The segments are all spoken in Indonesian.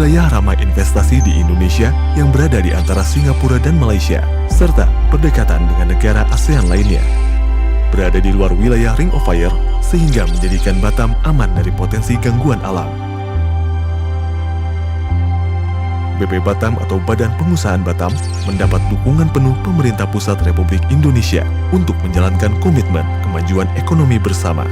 wilayah ramah investasi di Indonesia yang berada di antara Singapura dan Malaysia, serta berdekatan dengan negara ASEAN lainnya. Berada di luar wilayah Ring of Fire, sehingga menjadikan Batam aman dari potensi gangguan alam. BP Batam atau Badan Pengusahaan Batam mendapat dukungan penuh pemerintah pusat Republik Indonesia untuk menjalankan komitmen kemajuan ekonomi bersama.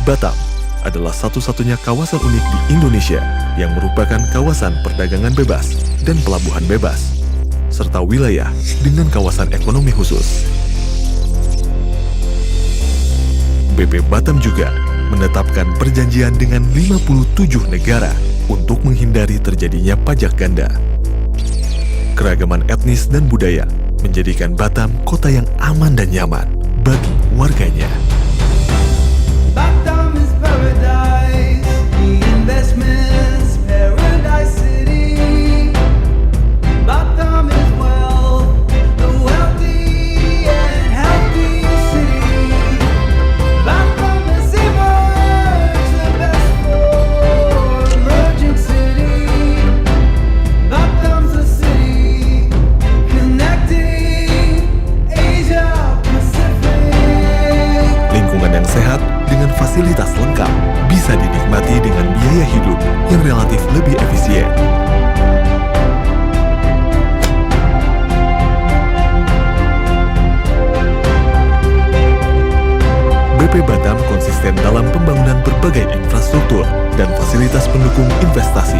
Batam adalah satu-satunya kawasan unik di Indonesia yang merupakan kawasan perdagangan bebas dan pelabuhan bebas, serta wilayah dengan kawasan ekonomi khusus. BP Batam juga menetapkan perjanjian dengan 57 negara untuk menghindari terjadinya pajak ganda. Keragaman etnis dan budaya menjadikan Batam kota yang aman dan nyaman bagi warganya. Batam is paradise, the investments paradise city. Batam is wealth, the wealthy and healthy city. Batam has emerged the best for emerging city. Batam's a city connecting Asia Pacific. Lingkungan yang sehat dengan fasilitas lengkap bisa dinikmati dengan biaya hidup yang relatif lebih efisien. BP Batam konsisten dalam pembangunan berbagai infrastruktur dan fasilitas pendukung investasi.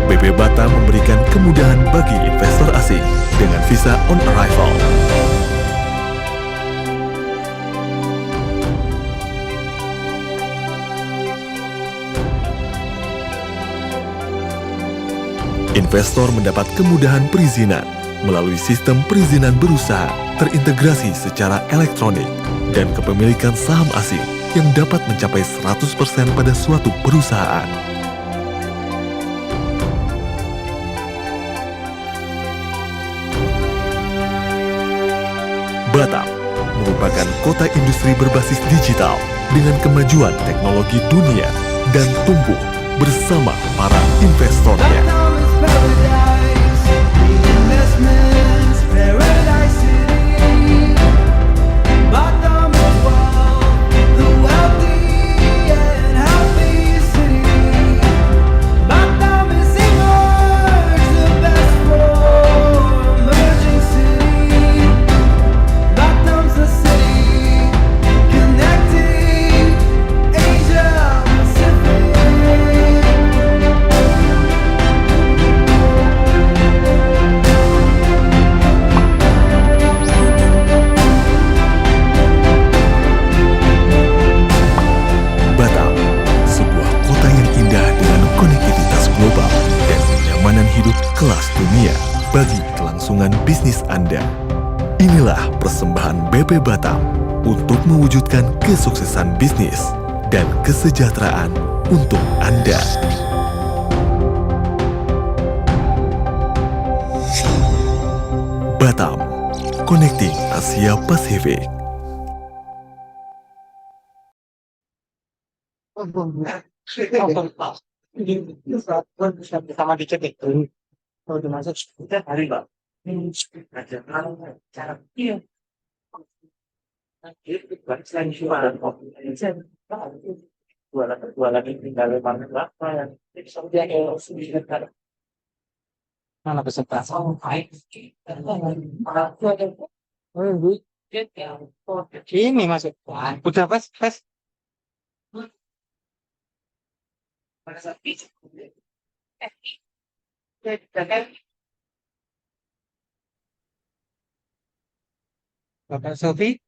BP Batam memberikan kemudahan bagi investor asing dengan visa on arrival. Investor mendapat kemudahan perizinan melalui sistem perizinan berusaha terintegrasi secara elektronik dan kepemilikan saham asing yang dapat mencapai 100% pada suatu perusahaan. Batam merupakan kota industri berbasis digital dengan kemajuan teknologi dunia dan tumbuh bersama para investornya. Batam is paradise, the investments paradise city. Batam is wealth, the wealthy and healthy city. Batam has emerged the best for emerging city. Batam's a city connecting Asia Pacific. Batam, sebuah kota yang indah dengan konektivitas global dan kenyamanan hidup kelas dunia bagi kelangsungan bisnis Anda. Inilah persembahan BP Batam untuk mewujudkan kesuksesan bisnis dan kesejahteraan untuk Anda. Batam, Connecting Asia Pacific. Sama dikit itu. Kalau dimasak sekitar hari Pak. Cara iya. Selain jualan kopi, jualan ini tinggal mana berapa ya? Seperti yang sudah mana peserta? Ini masuk. Udah pas. Pada saat itu, Bapak Sofi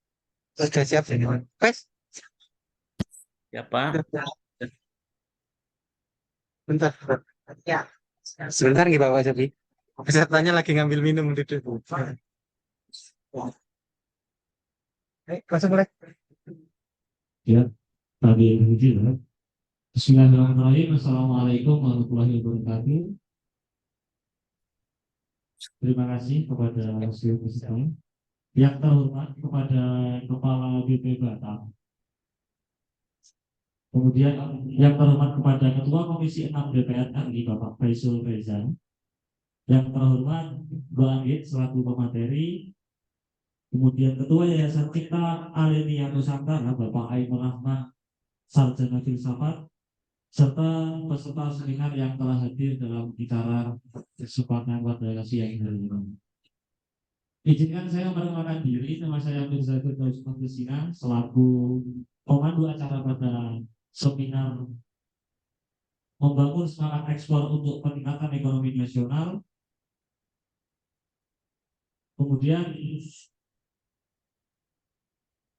sudah siap dengan pes? Ya Pak, Bentar. Ya. Sebentar nih Bapak Sofi. Pesertanya lagi ngambil minum duduk. Langsung mulai. Ya, tadi yang uji ya. Bismillahirrahmanirrahim. Assalamualaikum warahmatullahi wabarakatuh. Terima kasih kepada seluruh peserta. Yang terhormat kepada Kepala BP Batam. Kemudian yang terhormat kepada Ketua Komisi 6 DPR RI Bapak Faisal Reza. Yang terhormat Mbak Anggit selaku pemateri. Kemudian Ketua Yayasan Cipta Alenia Nusantara Bapak Ainul Rahma Sarjana Filsafat, serta peserta seminar yang telah hadir dalam acara kesempatan pada siang hari ini. Izinkan saya memperkenalkan diri, nama saya Mirza Firdaus Magdusina selaku pemandu acara pada seminar membangun semangat ekspor untuk peningkatan ekonomi nasional. Kemudian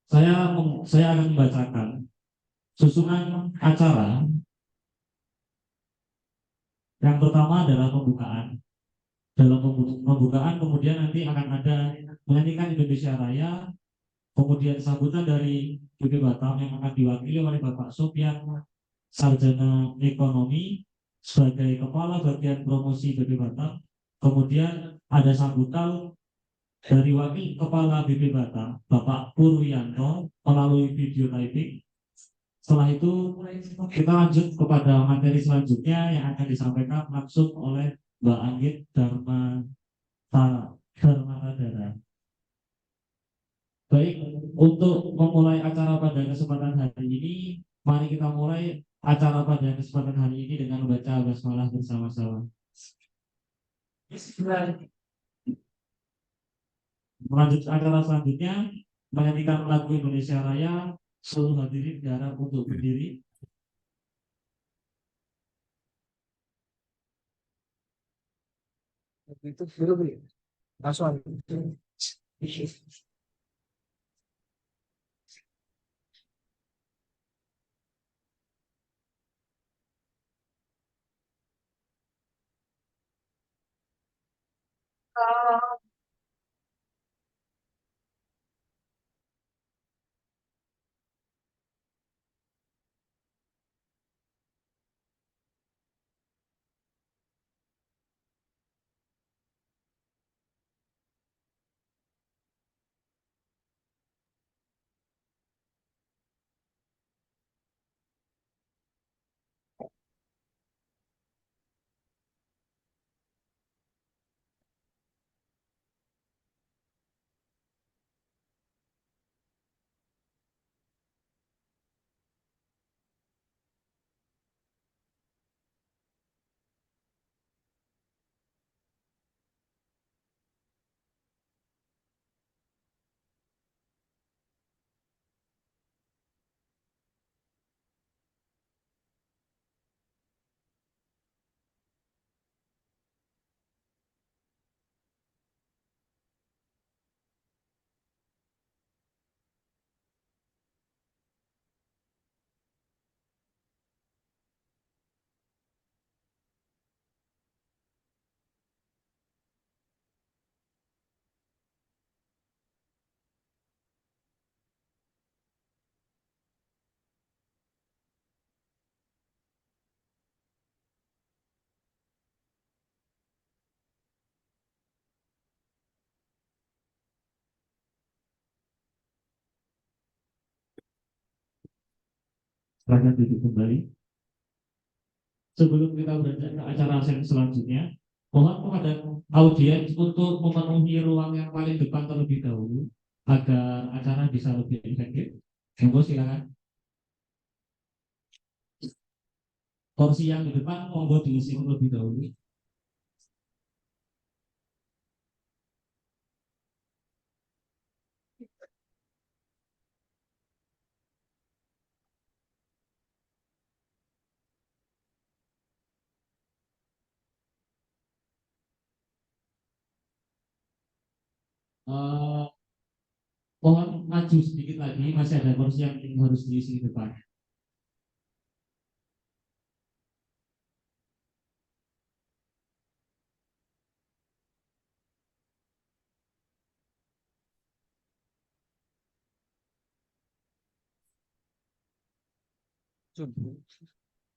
saya akan membacakan susunan acara. Yang pertama adalah pembukaan. Dalam pembukaan kemudian nanti akan ada menyanyikan Indonesia Raya, kemudian sambutan dari BP Batam yang akan diwakili oleh Bapak Sopyan, Sarjana Ekonomi sebagai Kepala Bagian Promosi BP Batam. Kemudian ada sambutan dari Wakil Kepala BP Batam, Bapak Purwianto melalui video typing. Setelah itu kita lanjut kepada materi selanjutnya yang akan disampaikan langsung oleh Mbak Anggit Dharmadara. Baik, untuk memulai acara pada kesempatan hari ini, mari kita mulai acara pada kesempatan hari ini dengan membaca basmalah bersama-sama. Melanjut acara selanjutnya, menyanyikan lagu Indonesia Raya, seluruh hadirin diharap untuk berdiri. Itu dulu ya. Langsung. Silakan duduk kembali. Sebelum kita beranjak ke acara selanjutnya, mohon kepada audiens untuk memenuhi ruang yang paling depan terlebih dahulu agar acara bisa lebih efektif. Monggo silakan. Kursi yang di depan monggo diisi terlebih dahulu. Eh, Mohon maju sedikit lagi, masih ada kursi yang harus diisi di depan.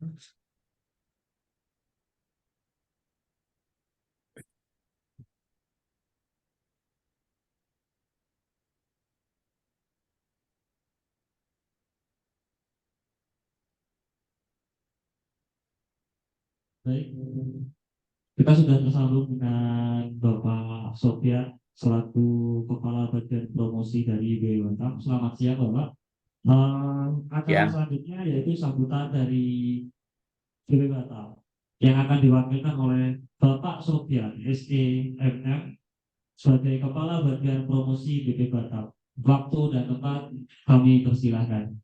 Baik, kita sudah tersambung dengan Bapak Sofyan selaku Kepala Bagian Promosi dari BW Batam. Selamat siang, Bapak. Acara Yang selanjutnya yaitu sambutan dari BW Batam yang akan diwakilkan oleh Bapak Sofyan SEMM sebagai Kepala Bagian Promosi BW Batam. Waktu dan tempat kami persilahkan.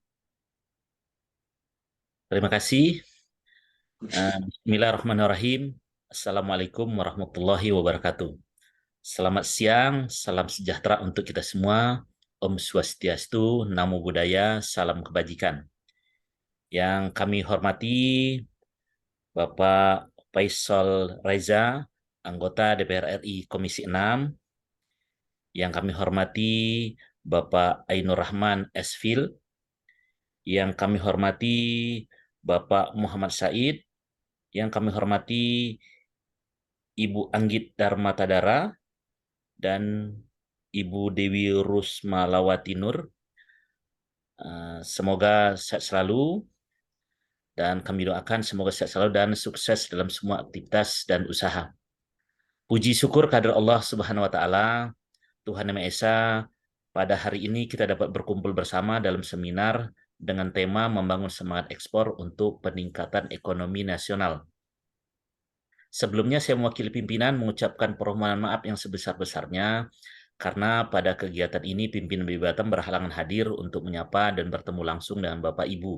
terima kasih. Bismillahirrahmanirrahim. Assalamualaikum warahmatullahi wabarakatuh. Selamat siang, salam sejahtera untuk kita semua. Om Swastiastu, Namo Buddhaya, salam kebajikan. Yang kami hormati Bapak Faisal Reza, anggota DPR RI Komisi 6. Yang kami hormati Bapak Ainur Rahman Esfil. Yang kami hormati Bapak Muhammad Said. Yang kami hormati Ibu Anggit Darmatadara dan Ibu Dewi Rusmalawati Nur. Semoga sehat selalu dan kami doakan semoga sehat selalu dan sukses dalam semua aktivitas dan usaha. Puji syukur kehadirat Allah Subhanahu wa taala, Tuhan Yang Maha Esa, pada hari ini kita dapat berkumpul bersama dalam seminar dengan tema membangun semangat ekspor untuk peningkatan ekonomi nasional. Sebelumnya saya mewakili pimpinan mengucapkan permohonan maaf yang sebesar-besarnya karena pada kegiatan ini pimpinan BW Batam berhalangan hadir untuk menyapa dan bertemu langsung dengan Bapak Ibu.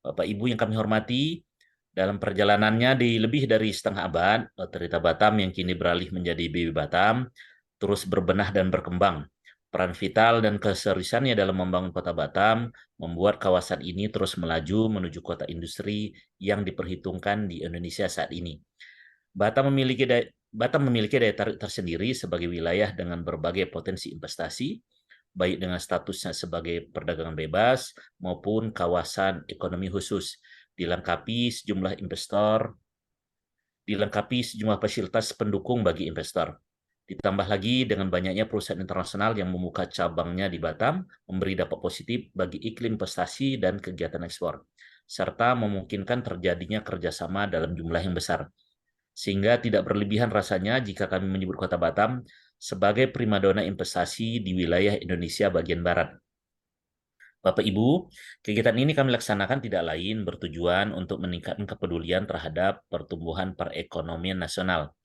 Bapak Ibu yang kami hormati, dalam perjalanannya di lebih dari setengah abad, Otorita Batam yang kini beralih menjadi BW Batam terus berbenah dan berkembang. Peran vital dan keseriusannya dalam membangun kota Batam membuat kawasan ini terus melaju menuju kota industri yang diperhitungkan di Indonesia saat ini. Batam memiliki daya tarik tersendiri sebagai wilayah dengan berbagai potensi investasi, baik dengan statusnya sebagai perdagangan bebas maupun kawasan ekonomi khusus, dilengkapi sejumlah fasilitas pendukung bagi investor. Ditambah lagi dengan banyaknya perusahaan internasional yang membuka cabangnya di Batam, memberi dampak positif bagi iklim investasi dan kegiatan ekspor, serta memungkinkan terjadinya kerjasama dalam jumlah yang besar. Sehingga tidak berlebihan rasanya jika kami menyebut Kota Batam sebagai primadona investasi di wilayah Indonesia bagian barat. Bapak Ibu, kegiatan ini kami laksanakan tidak lain bertujuan untuk meningkatkan kepedulian terhadap pertumbuhan perekonomian nasional.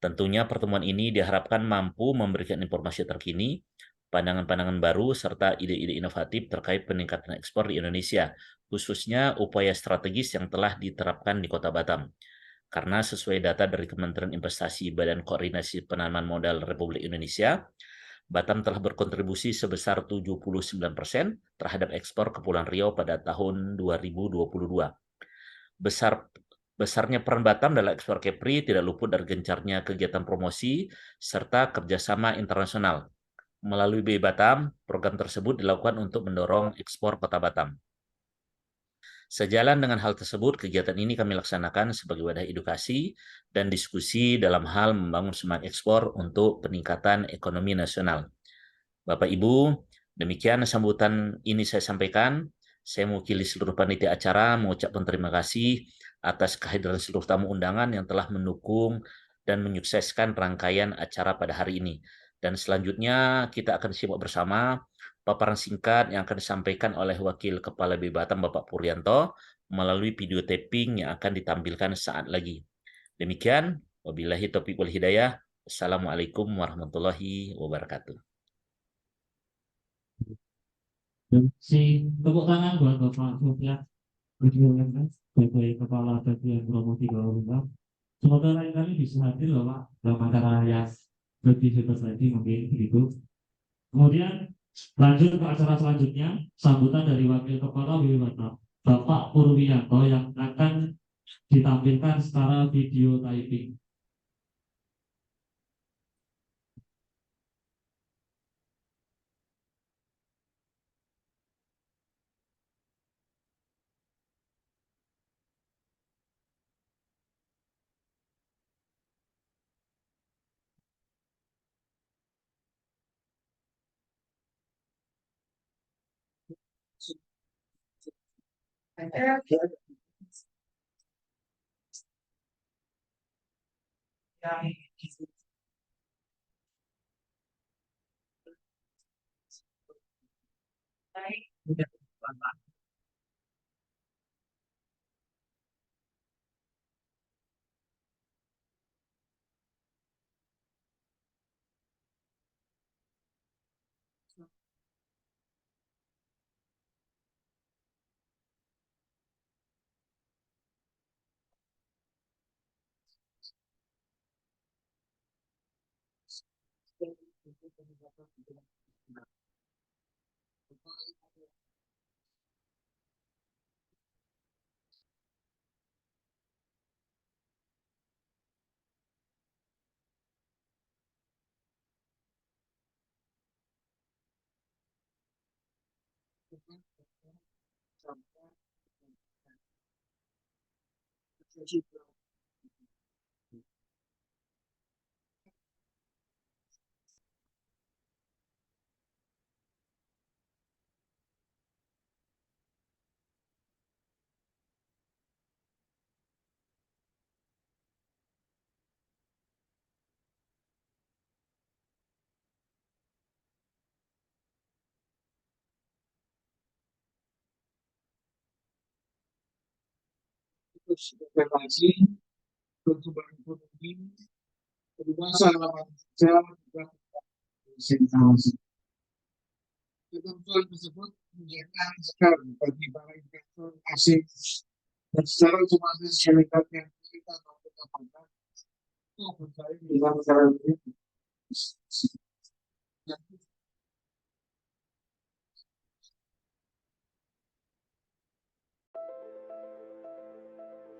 Tentunya pertemuan ini diharapkan mampu memberikan informasi terkini, pandangan-pandangan baru, serta ide-ide inovatif terkait peningkatan ekspor di Indonesia, khususnya upaya strategis yang telah diterapkan di Kota Batam. Karena sesuai data dari Kementerian Investasi Badan Koordinasi Penanaman Modal Republik Indonesia, Batam telah berkontribusi sebesar 79% terhadap ekspor Kepulauan Riau pada tahun 2022. Besarnya peran Batam dalam ekspor Kepri tidak luput dari gencarnya kegiatan promosi serta kerjasama internasional. Melalui BI Batam, program tersebut dilakukan untuk mendorong ekspor Kota Batam. Sejalan dengan hal tersebut, kegiatan ini kami laksanakan sebagai wadah edukasi dan diskusi dalam hal membangun semangat ekspor untuk peningkatan ekonomi nasional. Bapak Ibu, demikian sambutan ini saya sampaikan. Saya mewakili seluruh panitia acara mengucapkan terima kasih atas kehadiran seluruh tamu undangan yang telah mendukung dan menyukseskan rangkaian acara pada hari ini. Dan selanjutnya kita akan simak bersama paparan singkat yang akan disampaikan oleh Wakil Kepala BI Batam Bapak Puryanto melalui video taping yang akan ditampilkan saat lagi. Demikian, wabillahi taufiq wal hidayah. Assalamualaikum warahmatullahi wabarakatuh. Tepuk tangan buat Bapak Sofyan sebagai Kepala Bagian Promosi Batam. Semoga lain kali bisa hadir Bapak dalam acara yang lebih hebat lagi mungkin begitu. Kemudian lanjut ke acara selanjutnya, sambutan dari Wakil Kepala BW Batam, Bapak Purwiyanto yang akan ditampilkan secara video typing. Investasi, pertumbuhan ekonomi, kebebasan lapangan kerja, dan investasi. Ketentuan tersebut menjadi angin segar bagi para investor asing dan secara otomatis meningkatkan kita maupun apakah untuk bersaing dengan negara lain.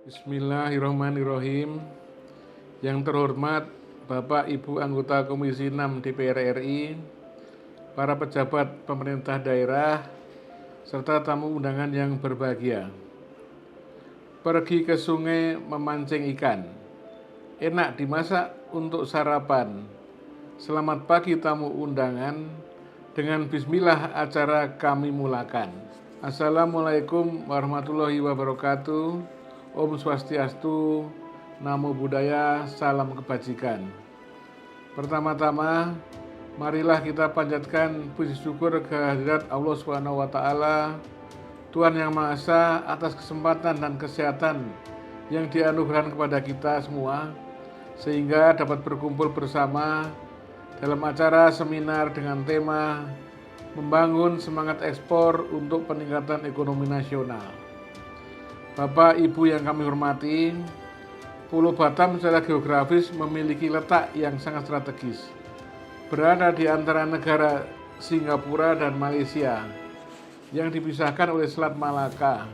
Bismillahirrahmanirrahim. Yang terhormat Bapak Ibu anggota Komisi 6 DPR RI, para pejabat pemerintah daerah, serta tamu undangan yang berbahagia. Pergi ke sungai memancing ikan, enak dimasak untuk sarapan. Selamat pagi tamu undangan, dengan bismillah acara kami mulakan. Assalamualaikum warahmatullahi wabarakatuh. Om Swastiastu, Namo Buddhaya, salam kebajikan. Pertama-tama, marilah kita panjatkan puji syukur kehadirat Allah SWT, Tuhan Yang Maha Esa, atas kesempatan dan kesehatan yang dianugerahkan kepada kita semua, sehingga dapat berkumpul bersama dalam acara seminar dengan tema Membangun Semangat Ekspor untuk Peningkatan Ekonomi Nasional. Bapak Ibu yang kami hormati, Pulau Batam secara geografis memiliki letak yang sangat strategis, berada di antara negara Singapura dan Malaysia yang dipisahkan oleh Selat Malaka.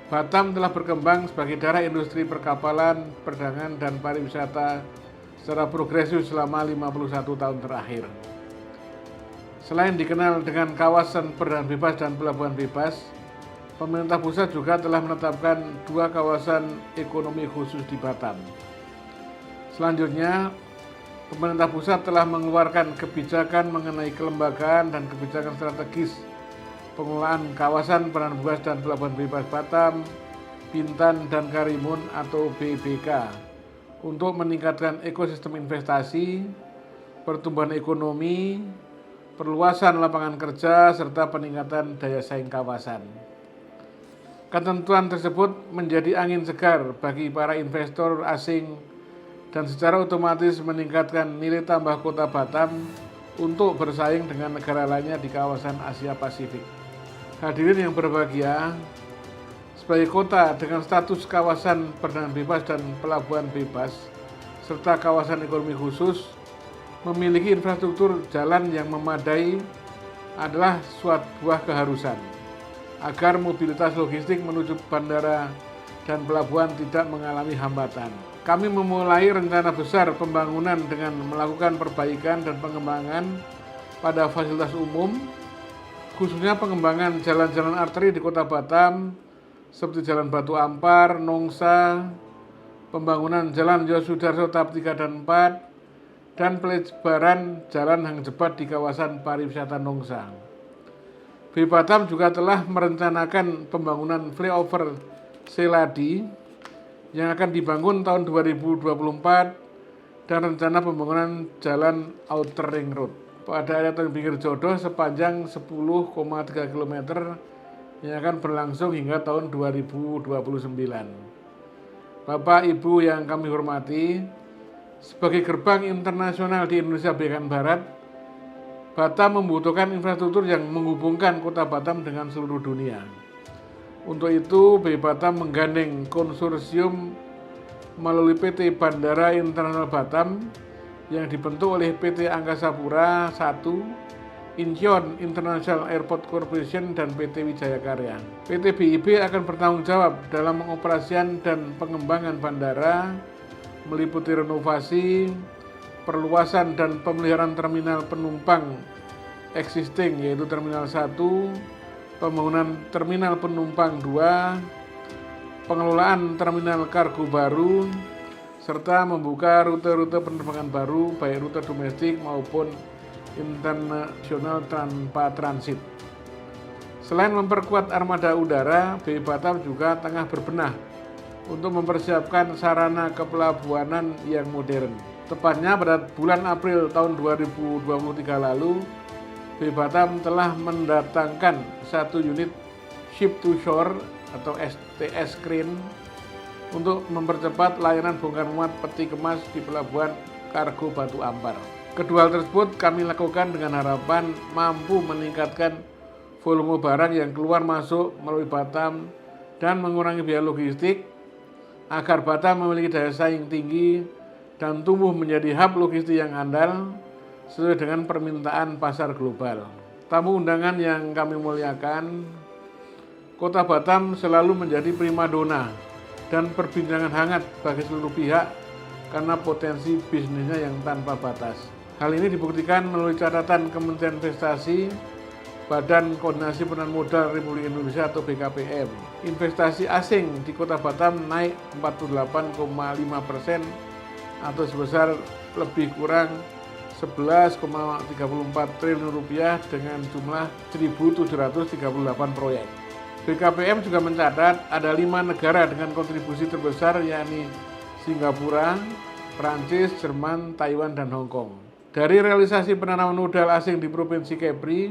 Batam telah berkembang sebagai daerah industri perkapalan, perdagangan, dan pariwisata secara progresif selama 51 tahun terakhir. Selain dikenal dengan kawasan perdagangan bebas dan pelabuhan bebas, pemerintah pusat juga telah menetapkan 2 kawasan ekonomi khusus di Batam. Selanjutnya, pemerintah pusat telah mengeluarkan kebijakan mengenai kelembagaan dan kebijakan strategis pengelolaan kawasan perdagangan bebas dan pelabuhan bebas Batam, Bintan, dan Karimun atau BBK untuk meningkatkan ekosistem investasi, pertumbuhan ekonomi, perluasan lapangan kerja, serta peningkatan daya saing kawasan. Ketentuan tersebut menjadi angin segar bagi para investor asing dan secara otomatis meningkatkan nilai tambah kota Batam untuk bersaing dengan negara lainnya di kawasan Asia Pasifik. Hadirin yang berbahagia, sebagai kota dengan status kawasan perdagangan bebas dan pelabuhan bebas, serta kawasan ekonomi khusus, memiliki infrastruktur jalan yang memadai adalah suatu buah keharusan, agar mobilitas logistik menuju bandara dan pelabuhan tidak mengalami hambatan. Kami memulai rencana besar pembangunan dengan melakukan perbaikan dan pengembangan pada fasilitas umum, khususnya pengembangan jalan-jalan arteri di Kota Batam, seperti Jalan Batu Ampar, Nongsa, pembangunan Jalan Yosudarso tahap 3 dan 4, dan pelebaran Jalan Hang Jebat di kawasan pariwisata Nongsa. BI Batam juga telah merencanakan pembangunan flyover Seladi yang akan dibangun tahun 2024 dan rencana pembangunan jalan Outer Ring Road pada area Tanjung Pinggir Jodoh sepanjang 10,3 km yang akan berlangsung hingga tahun 2029. Bapak Ibu yang kami hormati, sebagai gerbang internasional di Indonesia bagian Barat, Batam membutuhkan infrastruktur yang menghubungkan kota Batam dengan seluruh dunia. Untuk itu, BI Batam menggandeng konsorsium melalui PT Bandara Internasional Batam yang dibentuk oleh PT Angkasa Pura I, Incheon International Airport Corporation, dan PT Wijaya Karya. PT BIP akan bertanggung jawab dalam pengoperasian dan pengembangan bandara, meliputi renovasi, perluasan dan pemeliharaan terminal penumpang existing yaitu Terminal 1, pembangunan Terminal Penumpang 2, pengelolaan terminal kargo baru, serta membuka rute-rute penerbangan baru baik rute domestik maupun internasional tanpa transit. Selain memperkuat armada udara, BI Batam juga tengah berbenah untuk mempersiapkan sarana kepelabuhanan yang modern. Tepatnya pada bulan April tahun 2023 lalu, BI Batam telah mendatangkan 1 unit Ship to Shore atau STS crane untuk mempercepat layanan bongkar muat peti kemas di Pelabuhan Kargo Batu Ampar. Kedua hal tersebut kami lakukan dengan harapan mampu meningkatkan volume barang yang keluar masuk melalui Batam dan mengurangi biaya logistik agar Batam memiliki daya saing tinggi dan tumbuh menjadi hub logistik yang andal sesuai dengan permintaan pasar global. Tamu undangan yang kami muliakan, Kota Batam selalu menjadi primadona dan perbincangan hangat bagi seluruh pihak karena potensi bisnisnya yang tanpa batas. Hal ini dibuktikan melalui catatan Kementerian Investasi, Badan Koordinasi Penanaman Modal Republik Indonesia atau BKPM. Investasi asing di Kota Batam naik 48,5% atau sebesar lebih kurang 11,34 triliun rupiah dengan jumlah 1.738 proyek. BKPM juga mencatat ada 5 negara dengan kontribusi terbesar yakni Singapura, Prancis, Jerman, Taiwan, dan Hong Kong. Dari realisasi penanaman modal asing di Provinsi Kepri,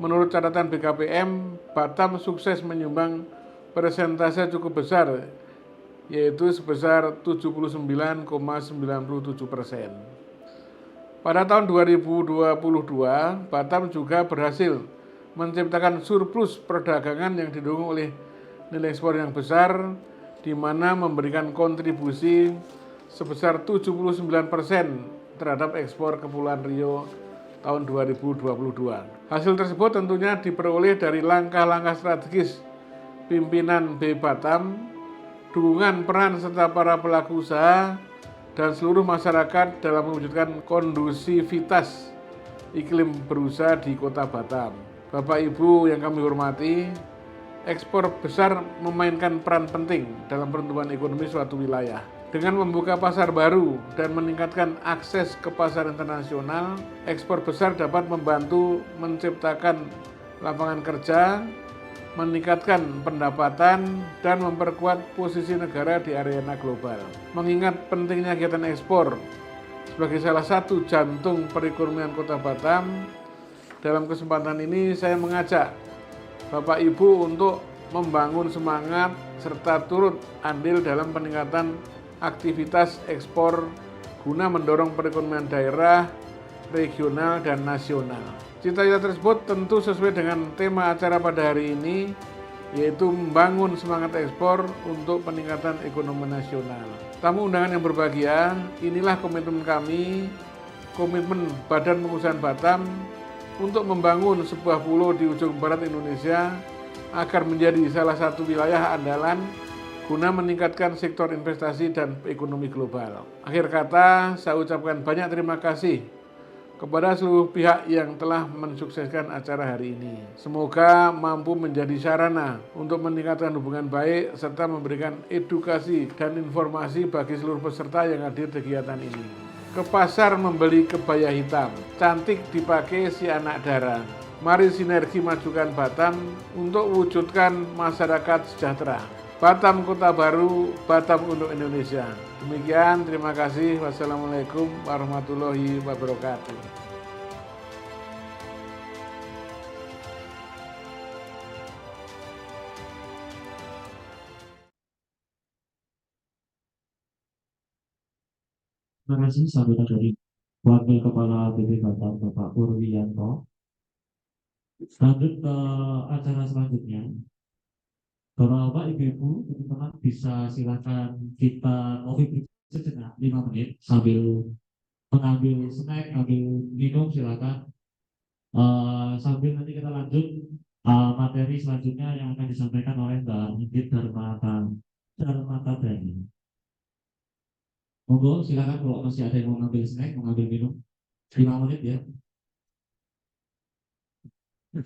menurut catatan BKPM, Batam sukses menyumbang persentase cukup besar yaitu sebesar 79,97%. Pada tahun 2022, Batam juga berhasil menciptakan surplus perdagangan yang didukung oleh nilai ekspor yang besar, di mana memberikan kontribusi sebesar 79% terhadap ekspor Kepulauan Riau tahun 2022. Hasil tersebut tentunya diperoleh dari langkah-langkah strategis pimpinan BI Batam, dukungan peran serta para pelaku usaha dan seluruh masyarakat dalam mewujudkan kondusivitas iklim berusaha di Kota Batam. Bapak Ibu yang kami hormati, ekspor besar memainkan peran penting dalam pertumbuhan ekonomi suatu wilayah. Dengan membuka pasar baru dan meningkatkan akses ke pasar internasional, ekspor besar dapat membantu menciptakan lapangan kerja, meningkatkan pendapatan, dan memperkuat posisi negara di arena global. Mengingat pentingnya kegiatan ekspor sebagai salah satu jantung perekonomian Kota Batam, dalam kesempatan ini saya mengajak Bapak Ibu untuk membangun semangat serta turut andil dalam peningkatan aktivitas ekspor guna mendorong perekonomian daerah, regional, dan nasional. Cita-cita tersebut tentu sesuai dengan tema acara pada hari ini, yaitu membangun semangat ekspor untuk peningkatan ekonomi nasional. Tamu undangan yang berbahagia, inilah komitmen kami, komitmen Badan Pengusahaan Batam untuk membangun sebuah pulau di ujung barat Indonesia agar menjadi salah satu wilayah andalan guna meningkatkan sektor investasi dan ekonomi global. Akhir kata, saya ucapkan banyak terima kasih kepada seluruh pihak yang telah mensukseskan acara hari ini. Semoga mampu menjadi sarana untuk meningkatkan hubungan baik serta memberikan edukasi dan informasi bagi seluruh peserta yang hadir di kegiatan ini. Ke pasar membeli kebaya hitam, cantik dipakai si anak dara. Mari sinergi majukan Batam untuk wujudkan masyarakat sejahtera. Batam Kota Baru, Batam untuk Indonesia. Demikian, terima kasih. Wassalamualaikum warahmatullahi wabarakatuh. Terima kasih sambutan dari Wakil Kepala BP Batam Bapak Purwiyanto. Lanjut ke acara selanjutnya. Bapak Ibu, teman-teman bisa silakan kita ngopi sejenak 5 menit sambil mengambil snack, ambil minum silakan. Sambil nanti kita lanjut materi selanjutnya yang akan disampaikan oleh Mbak Nidit Darmata Dhani. Monggo silakan kalau masih ada yang mau ngambil snack, mau ngambil minum 5 menit ya. Eh,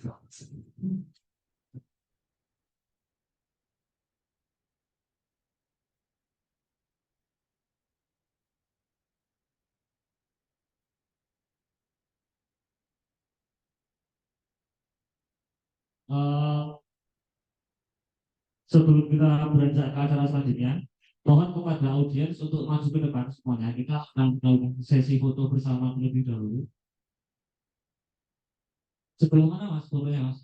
Sebelum kita beranjak ke acara selanjutnya, mohon kepada audiens untuk maju ke depan semuanya. Kita akan melakukan sesi foto bersama terlebih dahulu. Sebelum mana Mas fotonya Mas?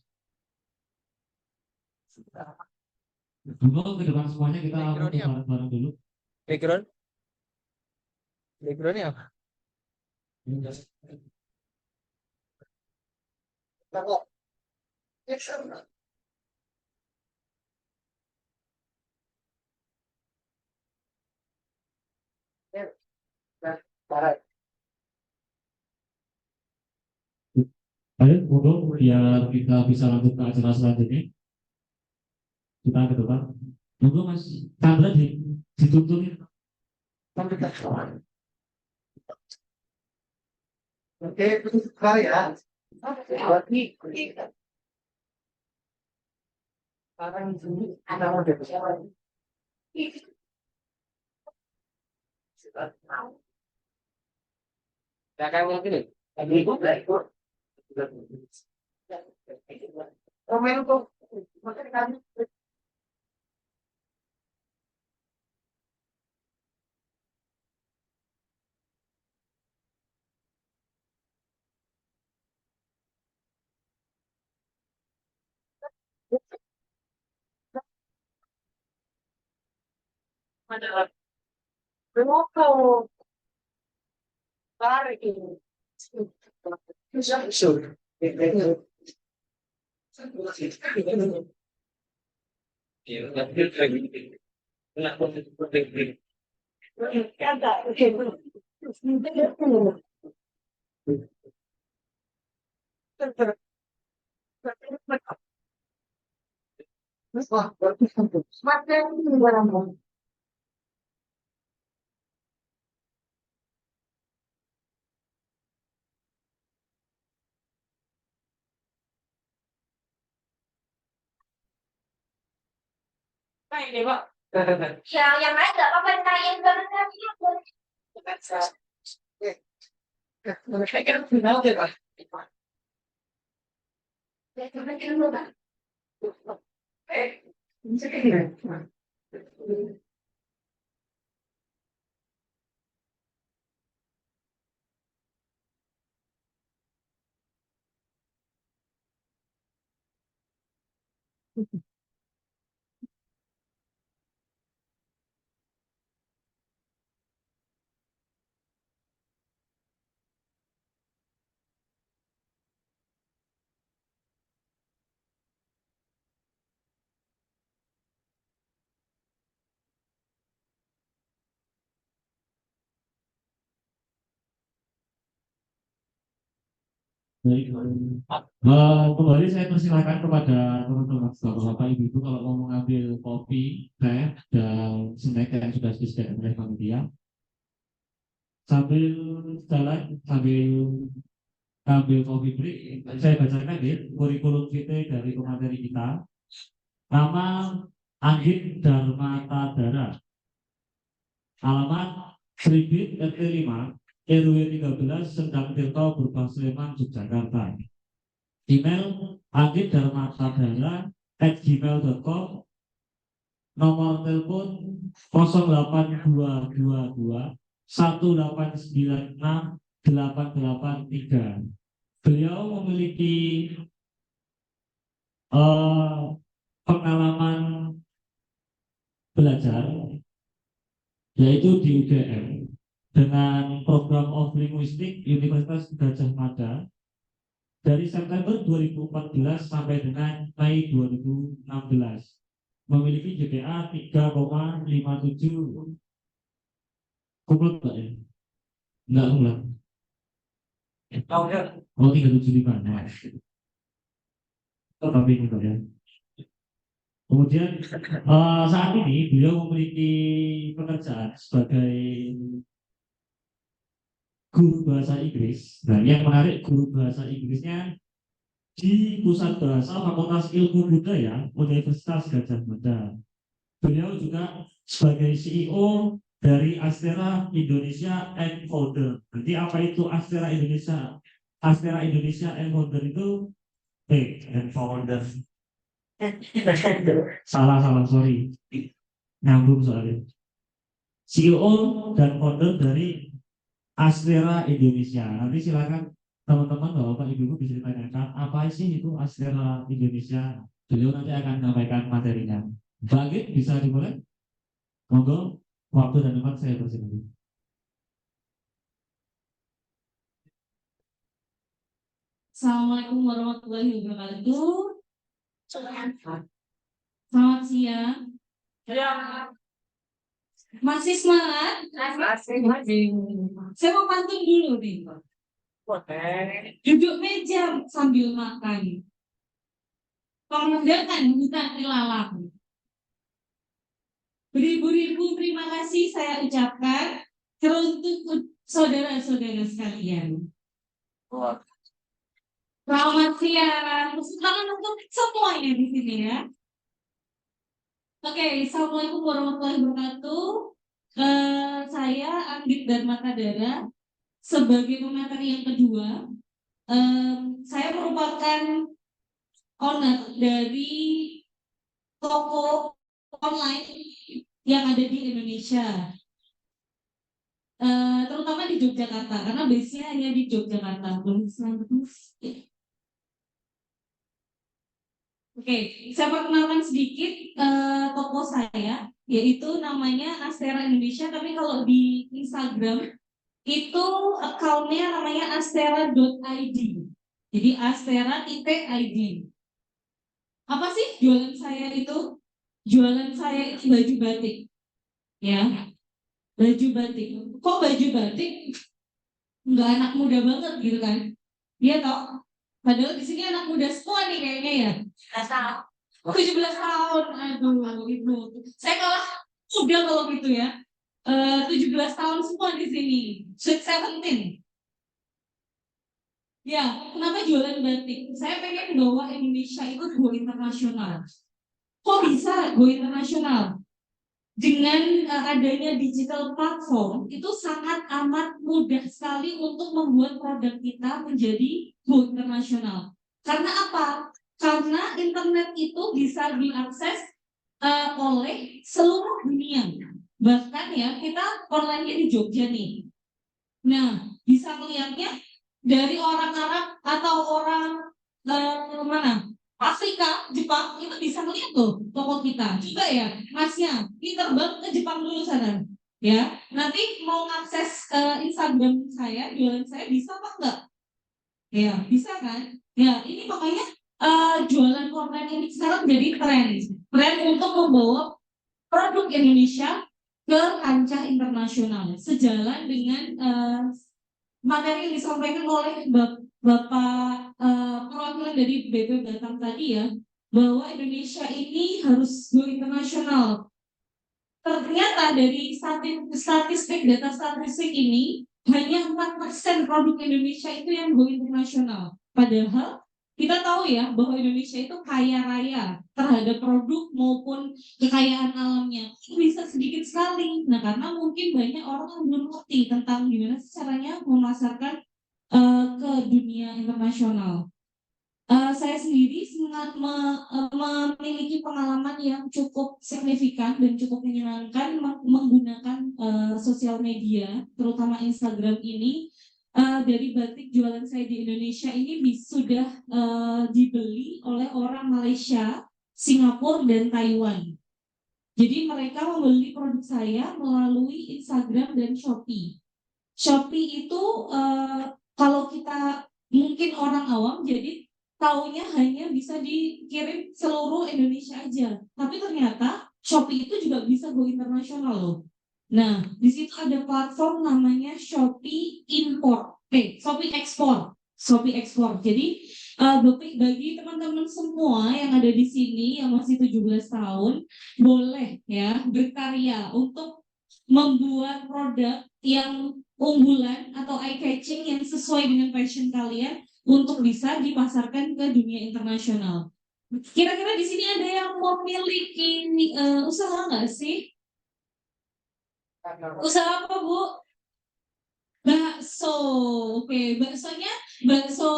Dulu ke depan semuanya kita foto bareng-bareng dulu. Background? Backgroundnya apa? Ayo, monggo biar kita bisa lanjut ke acara selanjutnya. Kita ke depan. Monggo Mas Chandra dituntun. Oke, sekali ya. Sekarang di sini ada model siapa? Ya kayak mungkin lagi ikut. Komen kok. Makanya kami adalah Remoto tarik ini. Bisa. Yang lain nggak apa-apa tanyain banget lagi. Baik, kembali saya persilakan kepada teman-teman Bapak Ibu kalau mau mengambil kopi, teh, dan snack yang sudah disediakan oleh panitia. Sambil jalan, sambil ambil kopi break, saya bacakan ya kurikulum vitae dari pemateri kita. Nama Anggit Darmata Dara, alamat Sribit RT 5 RW 13 Sendang Tirto Burbang Sleman Yogyakarta. Email agitdarmatadara@gmail.com, nomor telepon 08222 1896 883. Beliau memiliki pengalaman belajar yaitu di UGM dengan program of linguistik Universitas Gadjah Mada dari September 2014 sampai dengan Mei 2016. Memiliki GPA 3,57. Kumlot Pak ya? Enggak kumlot. Oh, 375. Nah. Tapi ini Pak ya. Kemudian saat ini beliau memiliki pekerjaan sebagai guru bahasa Inggris. Nah, yang menarik guru bahasa Inggrisnya di Pusat Bahasa Fakultas Ilmu Budaya Universitas Gadjah Mada. Beliau juga sebagai CEO dari Astera Indonesia and Founder. Nanti apa itu Astera Indonesia? Astera Indonesia and Founder itu and Founder. Salah, sorry. Nyambung soalnya. CEO dan founder dari Astera Indonesia. Nanti silakan teman-teman Bapak Ibu bisa ditanyakan apa sih itu Astera Indonesia. Beliau nanti akan menyampaikan materinya. Bagi bisa dimulai. Monggo, waktu dan tempat saya persilakan. Assalamualaikum warahmatullahi wabarakatuh. Selamat siang. Masih semangat? Saya mau pantun dulu nih. Duduk meja sambil makan. Pemandangan hutan ilalang. Beribu-ribu terima kasih saya ucapkan teruntuk saudara-saudara sekalian. Selamat siang, selamat untuk semuanya di sini ya. Oke, assalamualaikum warahmatullahi wabarakatuh. Saya Anggit Darmatadara sebagai pemateri yang kedua. Saya merupakan owner dari toko online yang ada di Indonesia. Terutama di Yogyakarta karena base-nya hanya di Yogyakarta. Oke, saya perkenalkan sedikit toko saya, yaitu namanya Astera Indonesia, tapi kalau di Instagram itu account-nya namanya astera.id. Jadi astera.id. Apa sih jualan saya itu? Jualan saya itu baju batik. Ya, baju batik. Kok baju batik? Nggak anak muda banget gitu kan? Dia toh. Padahal di sini anak muda semua nih kayaknya ya. 17 tahun. Aduh, itu. Saya kalah muda kalau gitu ya. 17 tahun semua di sini. Sweet 17. Ya, kenapa jualan batik? Saya pengen bawa Indonesia itu go internasional. Kok bisa go internasional? Dengan adanya digital platform itu sangat amat mudah sekali untuk membuat produk kita menjadi go internasional. Karena apa? Karena internet itu bisa diakses oleh seluruh dunia. Bahkan ya kita online-nya di Jogja nih. Nah, bisa melihatnya dari orang Arab atau orang mana? Afrika, Jepang itu bisa melihat tuh toko kita juga ya, Masnya. Ini terbang ke Jepang dulu sana, ya. Nanti mau akses Instagram saya, jualan saya bisa apa enggak? Ya, bisa kan? Ya, ini makanya jualan online ini sekarang jadi tren untuk membawa produk Indonesia ke kancah internasional, sejalan dengan materi yang disampaikan oleh Bapak perwakilan dari BP Batam tadi ya, bahwa Indonesia ini harus go internasional. Ternyata dari data statistik ini hanya 4% produk Indonesia itu yang go internasional. Padahal kita tahu ya bahwa Indonesia itu kaya raya terhadap produk maupun kekayaan alamnya. Itu bisa sedikit sekali. Nah, karena mungkin banyak orang yang belum ngerti tentang gimana caranya memasarkan ke dunia internasional. saya sendiri sangat memiliki pengalaman yang cukup signifikan dan cukup menyenangkan menggunakan sosial media, terutama Instagram ini. Dari batik jualan saya di Indonesia ini sudah dibeli oleh orang Malaysia, Singapura, dan Taiwan. Jadi mereka membeli produk saya melalui Instagram dan Shopee. Shopee itu kalau kita mungkin orang awam jadi taunya hanya bisa dikirim seluruh Indonesia aja. Tapi ternyata Shopee itu juga bisa go internasional loh. Nah, di situ ada platform namanya Shopee Import, Shopee Export, Shopee Export. Jadi bagi teman-teman semua yang ada di sini yang masih 17 tahun boleh ya berkarya untuk membuat produk yang unggulan atau eye catching yang sesuai dengan passion kalian untuk bisa dipasarkan ke dunia internasional. Kira-kira di sini ada yang memiliki usaha nggak sih? Usaha apa, Bu? Bakso. Oke, baksonya bakso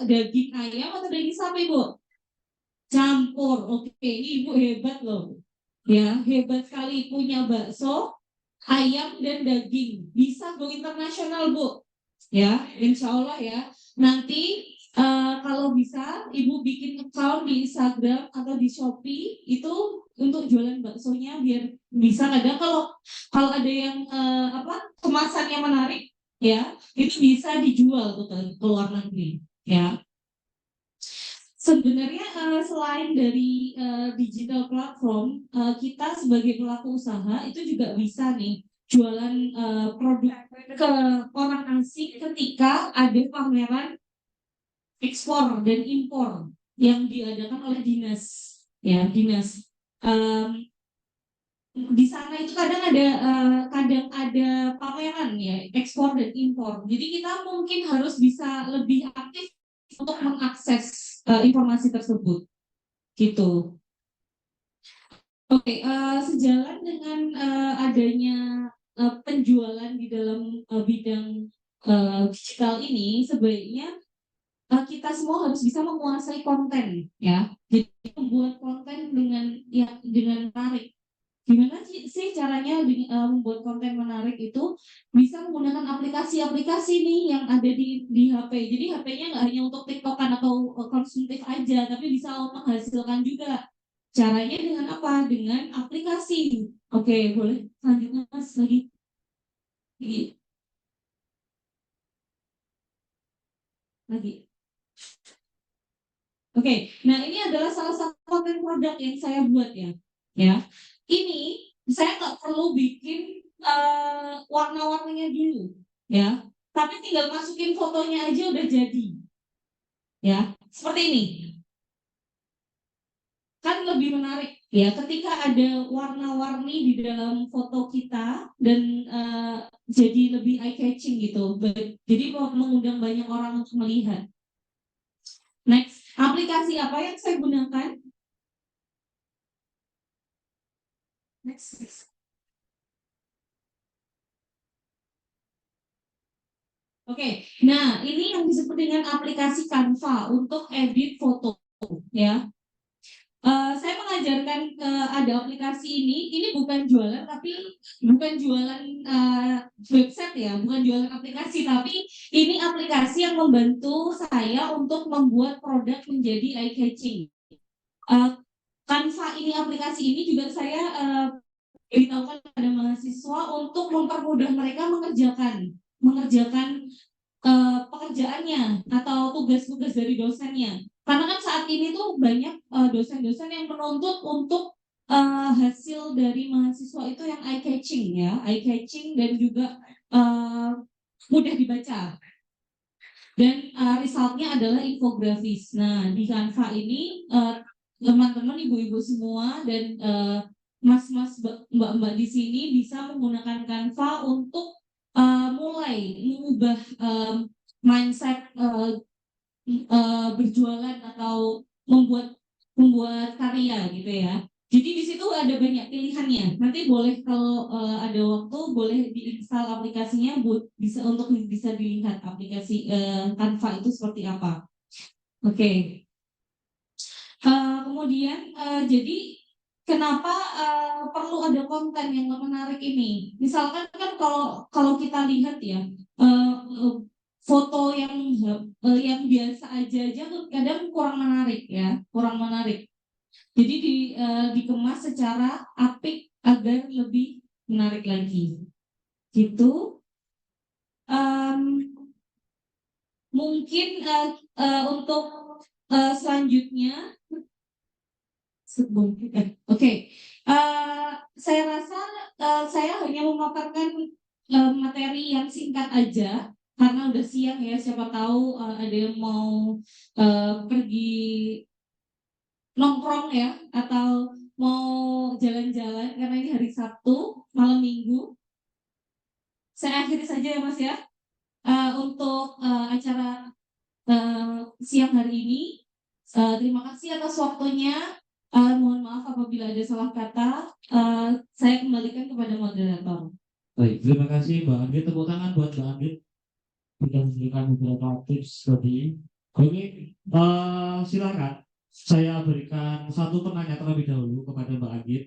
daging ayam atau daging sapi, Bu? Campur. Oke, ini Ibu hebat loh. Ya, hebat sekali punya bakso, ayam dan daging. Bisa go internasional, Bu. Ya, insya Allah ya. Nanti kalau bisa Ibu bikin account di Instagram atau di Shopee itu untuk jualan baksonya biar bisa. Kadang kalau ada yang kemasannya menarik ya, itu bisa dijual tuh ke luar negeri ya. Sebenarnya selain dari digital platform, kita sebagai pelaku usaha itu juga bisa nih jualan produk ke orang asing ketika ada pameran ekspor dan impor yang diadakan oleh dinas, ya dinas. Di sana itu kadang ada pameran ya ekspor dan impor. Jadi kita mungkin harus bisa lebih aktif untuk mengakses informasi tersebut, gitu. Oke, sejalan dengan adanya penjualan di dalam bidang digital ini, sebaiknya kita semua harus bisa menguasai konten, ya. Jadi membuat konten dengan menarik. Gimana sih caranya membuat konten menarik itu? Bisa menggunakan aplikasi-aplikasi nih yang ada di HP. Jadi HP-nya nggak hanya untuk TikTokan atau konsumtif aja, tapi bisa menghasilkan juga. Caranya dengan apa? Dengan aplikasi. Oke, boleh lanjutnya Mas lagi. Lagi. Oke, nah ini adalah salah satu konten produk yang saya buat ya. Ya, ini saya nggak perlu bikin warna-warninya dulu, ya. Tapi tinggal masukin fotonya aja udah jadi, ya. Seperti ini, kan lebih menarik, ya. Ketika ada warna-warni di dalam foto kita dan jadi lebih eye catching gitu. Jadi mengundang banyak orang untuk melihat. Next, aplikasi apa yang saya gunakan? Next. Oke, nah ini yang disebut dengan aplikasi Canva untuk edit foto, ya. Saya mengajarkan ada aplikasi ini bukan jualan bukan jualan website ya, bukan jualan aplikasi, tapi ini aplikasi yang membantu saya untuk membuat produk menjadi eye catching. Canva ini aplikasi ini juga saya beritahukan kepada mahasiswa untuk mempermudah mereka mengerjakan pekerjaannya atau tugas-tugas dari dosennya. Karena kan saat ini tuh banyak dosen-dosen yang menuntut untuk hasil dari mahasiswa itu yang eye catching ya, eye catching dan juga mudah dibaca. Dan resultnya adalah infografis. Nah, di Canva ini teman-teman ibu-ibu semua dan mas-mas mbak-mbak di sini bisa menggunakan Canva untuk mulai mengubah mindset berjualan atau membuat karya gitu ya. Jadi di situ ada banyak pilihannya. Nanti boleh kalau ada waktu boleh diinstal aplikasinya bisa dilihat aplikasi Canva itu seperti apa. Oke. Kemudian jadi kenapa perlu ada konten yang menarik ini? Misalkan kan kalau kita lihat ya foto yang biasa aja tuh kadang kurang menarik ya, kurang menarik. Jadi dikemas secara apik agar lebih menarik lagi. Gitu. Mungkin untuk selanjutnya oke. Saya rasa saya hanya memaparkan materi yang singkat aja karena udah siang ya. Siapa tahu ada yang mau pergi nongkrong ya atau mau jalan-jalan karena ini hari Sabtu malam Minggu. Saya akhiri saja ya Mas ya untuk acara siang hari ini. Terima kasih atas waktunya. Mohon maaf apabila ada salah kata. Saya kembalikan kepada moderator. Baik, terima kasih Mbak Anggit. Tepuk tangan buat Mbak Anggit sudah memberikan beberapa tips tadi. Oke, silakan saya berikan satu pertanyaan terlebih dahulu kepada Mbak Anggit.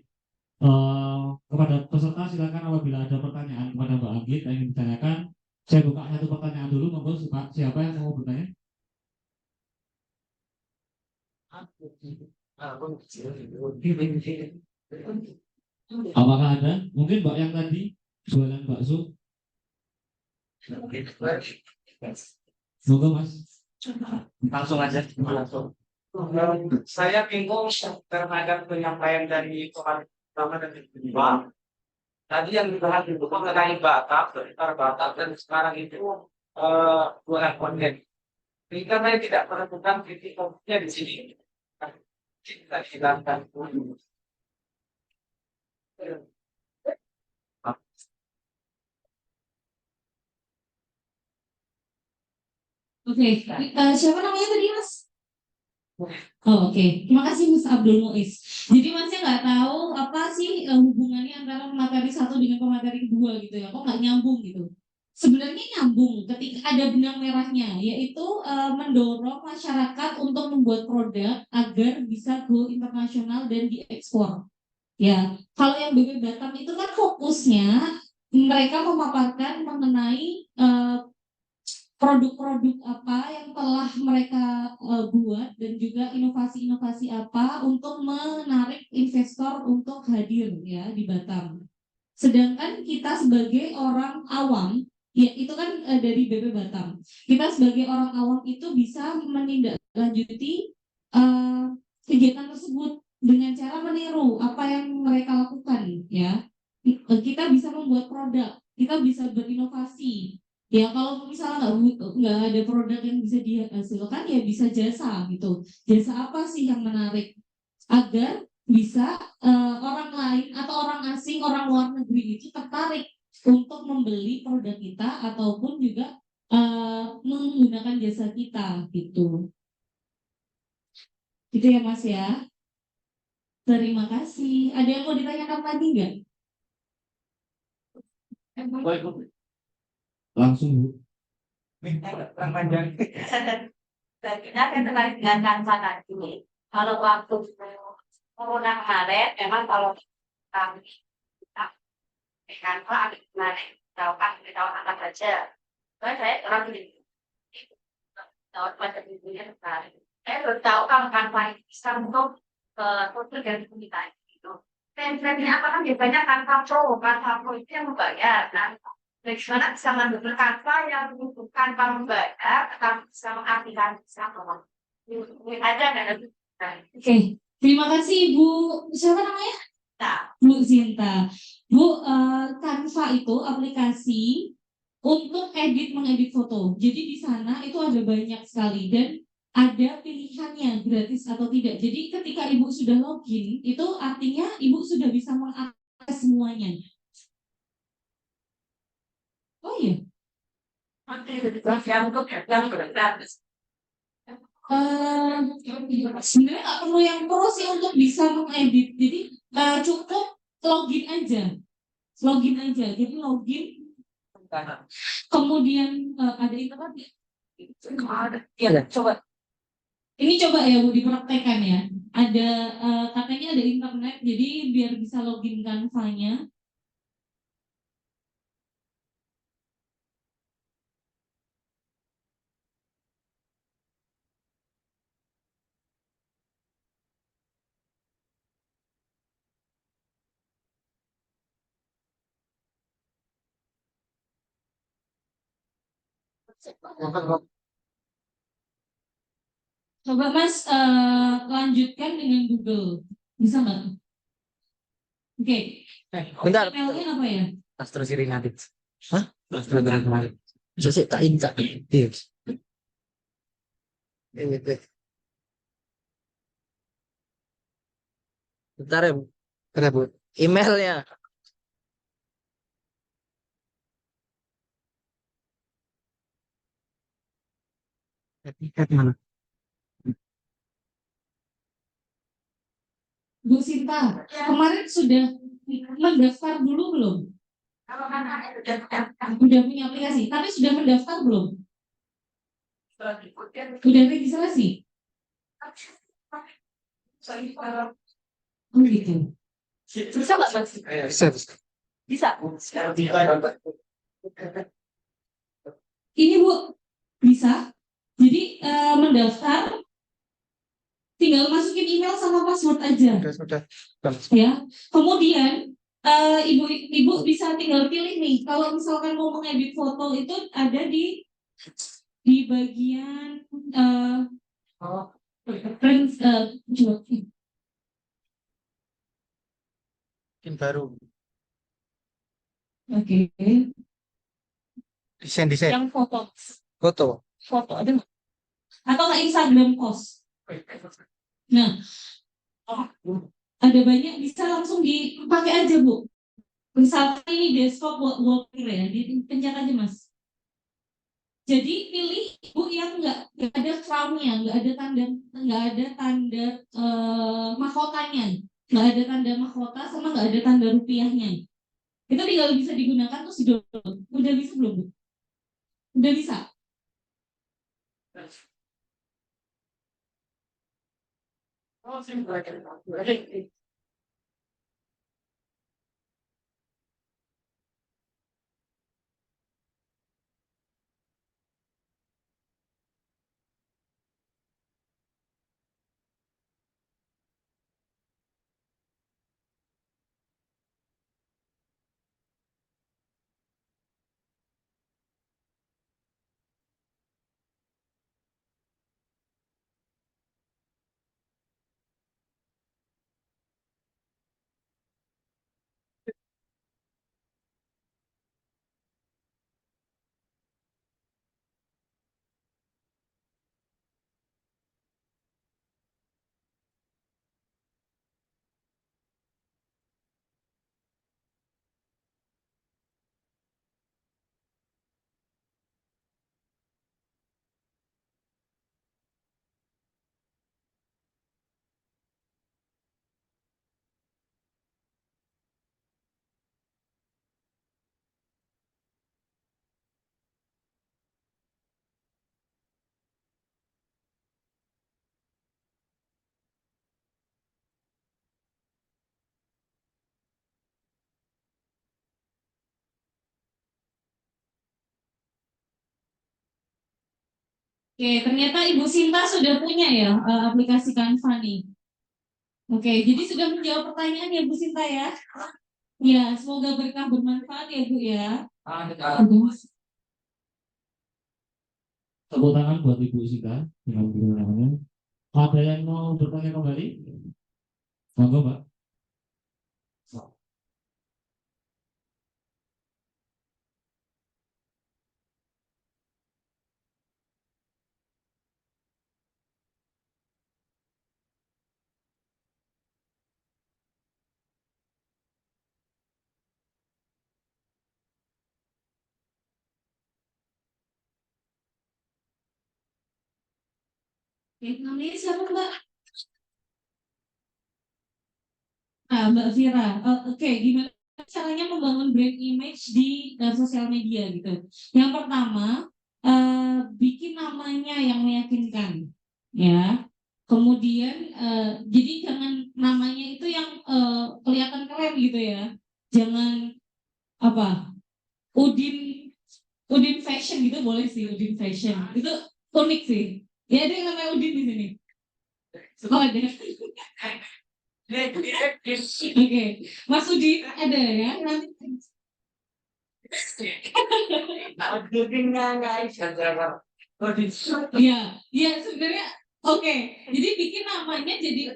Kepada peserta silakan apabila ada pertanyaan kepada Mbak Anggit yang ingin ditanyakan. Saya buka satu pertanyaan dulu, monggo siapa yang mau bertanya? Apakah ada? Mungkin Mbak yang tadi jualan bakso? Monggo Mas. Langsung aja, langsung. Saya bingung terhadap penyampaian dari pertama dan kedua. Tadi yang dibahas itu mengenai Batak, sekitar Batak dan sekarang itu jualan konten. Sehingga saya tidak menemukan titik fokusnya di sini. Kita hilangkan dulu. Oke, siapa namanya tadi Mas? Oh, oke. Terima kasih Mas Abdul Muiz. Jadi Masnya nggak tahu apa sih hubungannya antara materi satu dengan pemateri kedua gitu ya? Kok nggak nyambung gitu? Sebenarnya nyambung ketika ada benang merahnya, yaitu mendorong masyarakat untuk membuat produk agar bisa go internasional dan diekspor. Ya, kalau yang BB Batam itu kan fokusnya mereka memaparkan mengenai produk-produk apa yang telah mereka buat dan juga inovasi-inovasi apa untuk menarik investor untuk hadir ya di Batam. Sedangkan kita sebagai orang awam, ya itu kan dari BB Batam. Kita sebagai orang awam itu bisa menindaklanjuti kegiatan tersebut dengan cara meniru apa yang mereka lakukan ya. Kita bisa membuat produk, kita bisa berinovasi. Ya kalau misalnya nggak ada produk yang bisa dihasilkan ya bisa jasa gitu. Jasa apa sih yang menarik agar bisa orang lain atau orang asing, orang luar negeri itu tertarik untuk membeli produk kita ataupun juga menggunakan jasa kita gitu. Gitu ya Mas ya. Terima kasih. Ada yang mau ditanyakan lagi nggak? Langsung Bu. Saya kan tertarik dengan kanva tadi. Kalau waktu corona kemarin, memang kalau kami kanva ada menarik, tahu angkat saja. Soalnya saya orang ini tahu pada dunia tertarik. Saya baru tahu kalau kanva itu bisa untuk foto dan kita gitu. Trendnya apa kan biasanya kanva pro itu yang membayar. Nah, bagaimana bisa mendukung kanva yang bukan membayar, tetapi bisa mengartikan bisa ada nggak? Oke, terima kasih Bu. Siapa namanya? Bu Sinta. Bu, Canva itu aplikasi untuk mengedit foto. Jadi di sana itu ada banyak sekali dan ada pilihannya gratis atau tidak. Jadi ketika Ibu sudah login, itu artinya Ibu sudah bisa mengakses semuanya. Oh iya. Sebenarnya nggak perlu yang pro sih untuk bisa mengedit. Jadi cukup login aja. Jadi login. Kemudian ada internet. Iya, coba. Ini coba ya Bu dipraktekkan ya. Ada katanya ada internet, jadi biar bisa login Canva-nya. Coba Mas lanjutkan dengan Google. Bisa nggak? Oke. Bentar. Emailnya apa ya? Astro Siri Nadit. Hah? Astro Siri Nadit. Bisa sih tak injak. Iya. Ini tuh. Bentar ya, Bu. Bentar, Bu. Emailnya. Etiket mana? Bu Sinta, kemarin sudah mendaftar dulu belum? Udah punya aplikasi, tapi sudah mendaftar belum? Udah registrasi? Oh gitu. Bisa nggak Mas? Bisa, bisa. Bisa. Ini Bu, bisa. Jadi mendaftar, tinggal masukin email sama password aja. Sudah. Ya. Kemudian ibu bisa tinggal pilih nih. Kalau misalkan mau mengedit foto itu ada di bagian coba. Bikin baru. Oke. Desain. Yang foto ada nggak? Atau nggak Instagram post. Nah, ada banyak bisa langsung dipakai aja Bu. Misalnya ini desktop wallpaper ya, dipencet aja Mas. Jadi pilih Bu yang nggak ada crown-nya, nggak ada tanda mahkotanya, nggak ada tanda mahkota sama nggak ada tanda rupiahnya. Itu tinggal bisa digunakan terus di-download. Udah bisa belum Bu? Udah bisa. Oke, ternyata Ibu Sinta sudah punya ya aplikasi Canva nih. Oke, jadi sudah menjawab pertanyaan ya Bu Sinta ya. Ya, semoga berkah bermanfaat ya Bu ya. Tepuk tangan buat Ibu Sinta dengan pertanyaannya. Ada yang mau bertanya kembali? Monggo Mbak. Oke, namanya siapa Mbak? Nah, Mbak Vira. Oke, gimana caranya membangun brand image di sosial media gitu? Yang pertama, bikin namanya yang meyakinkan. ya. Kemudian jadi jangan namanya itu yang kelihatan keren gitu ya. Jangan apa Udin Udin Fashion gitu boleh sih, Udin Fashion itu unik sih. Ya ada yang namanya Udin di sini. Oh ada. Oke, Mas Udin ada ya. Nanti Iya, iya sebenarnya oke. Jadi bikin namanya jadi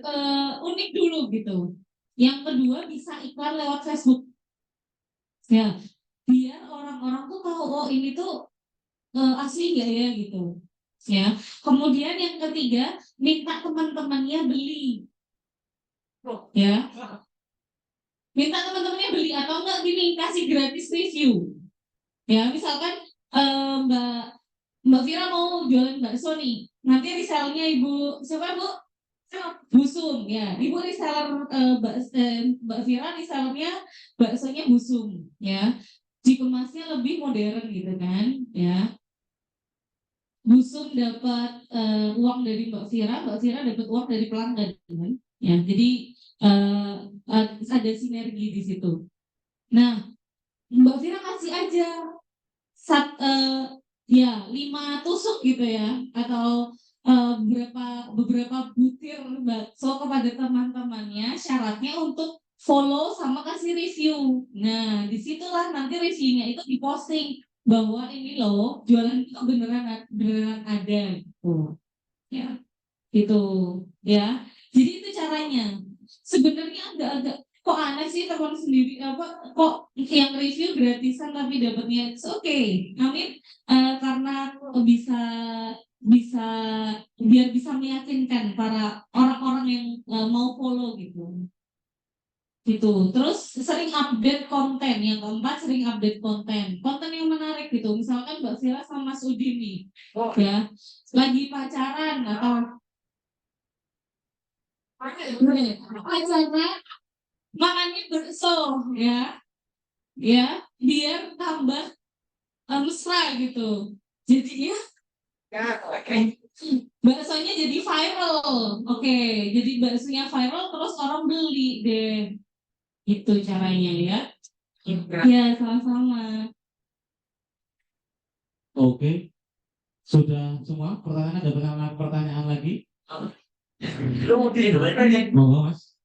unik dulu gitu. Yang kedua bisa iklan lewat Facebook. Ya, biar orang-orang tuh tahu oh ini tuh asli nggak ya gitu. Ya. Kemudian yang ketiga minta teman-temannya beli. Ya, minta teman-temannya beli atau enggak gini kasih gratis review. Ya, misalkan Mbak Mbak Vira mau jualan bakso nih. Nanti resellernya Ibu siapa Bu? Busum ya. Ibu reseller Mbak Vira resellernya baksonya Busum ya. Dikemasnya lebih modern gitu kan ya. Busum dapat uang dari Mbak Vira dapat uang dari pelanggan kan. Ya, jadi ada sinergi di situ. Nah, Mbak Vira kasih aja ya 5 tusuk gitu ya atau beberapa butir bakso kepada teman-temannya syaratnya untuk follow sama kasih review. Nah disitulah nanti reviewnya itu diposting bahwa ini loh jualan itu beneran beneran ada gitu ya gitu ya. Jadi itu caranya. Sebenarnya agak-agak kok aneh sih teman sendiri apa kok yang review gratisan tapi dapatnya oke. Amin. Karena bisa bisa biar bisa meyakinkan para orang-orang yang mau follow gitu. Terus sering update konten. Yang keempat sering update konten yang menarik gitu. Misalkan Mbak Vira sama Mas Udin nih ya lagi pacaran atau pacaran makannya bakso ya biar tambah mesra gitu. Jadi ya baksonya jadi viral. Oke, jadi baksonya viral terus orang beli deh. Itu caranya ya. Ya, sama-sama. Oke, sudah semua pertanyaan ada pertanyaan lagi? Monggo Mas.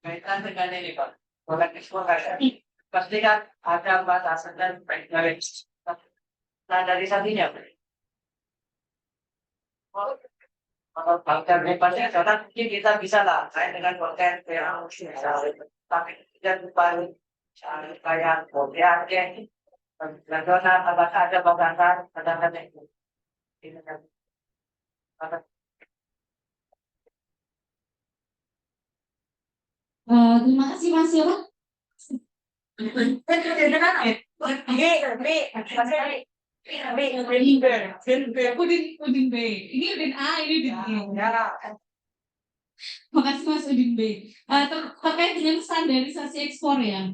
Kaitan dengan ini Pak, produk ekspor pasti kan ada batasan dan regulasi. Nah dari satunya, kalau konten bebasnya karena mungkin kita bisa lah, saya dengan konten yang tapi tidak lupa kayak kopian dan donat, apakah ada batasan itu? Terima kasih Mas siapa? Udin B. Ini Udin A, ini Udin E. Makasih Mas Udin B. Terkait dengan standarisasi ekspor ya,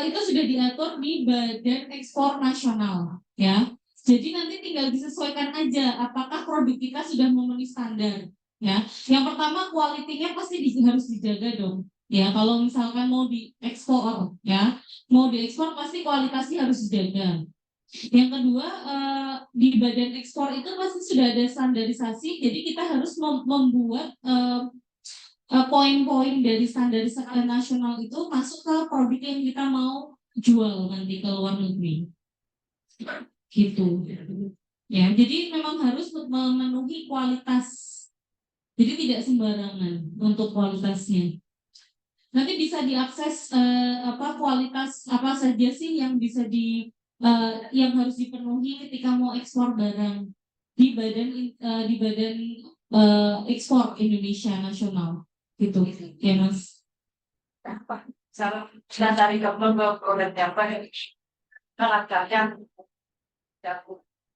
itu sudah diatur di Badan Ekspor Nasional ya. Jadi nanti tinggal disesuaikan aja apakah produk kita sudah memenuhi standar ya. Yang pertama kualitinya pasti harus dijaga dong. Ya, kalau misalkan mau diekspor ya, mau diekspor pasti kualitasnya harus dijaga. Yang kedua, di badan ekspor itu pasti sudah ada standarisasi, jadi kita harus membuat poin-poin dari standarisasi nasional itu masuk ke produk yang kita mau jual nanti ke luar negeri. Gitu. Ya, jadi memang harus memenuhi kualitas. Jadi tidak sembarangan untuk kualitasnya. Nanti bisa diakses kualitas apa saja sih yang bisa yang harus dipenuhi ketika mau ekspor barang di badan ekspor Indonesia nasional gitu ya Mas. Salah dari produk apa yang sangat kacang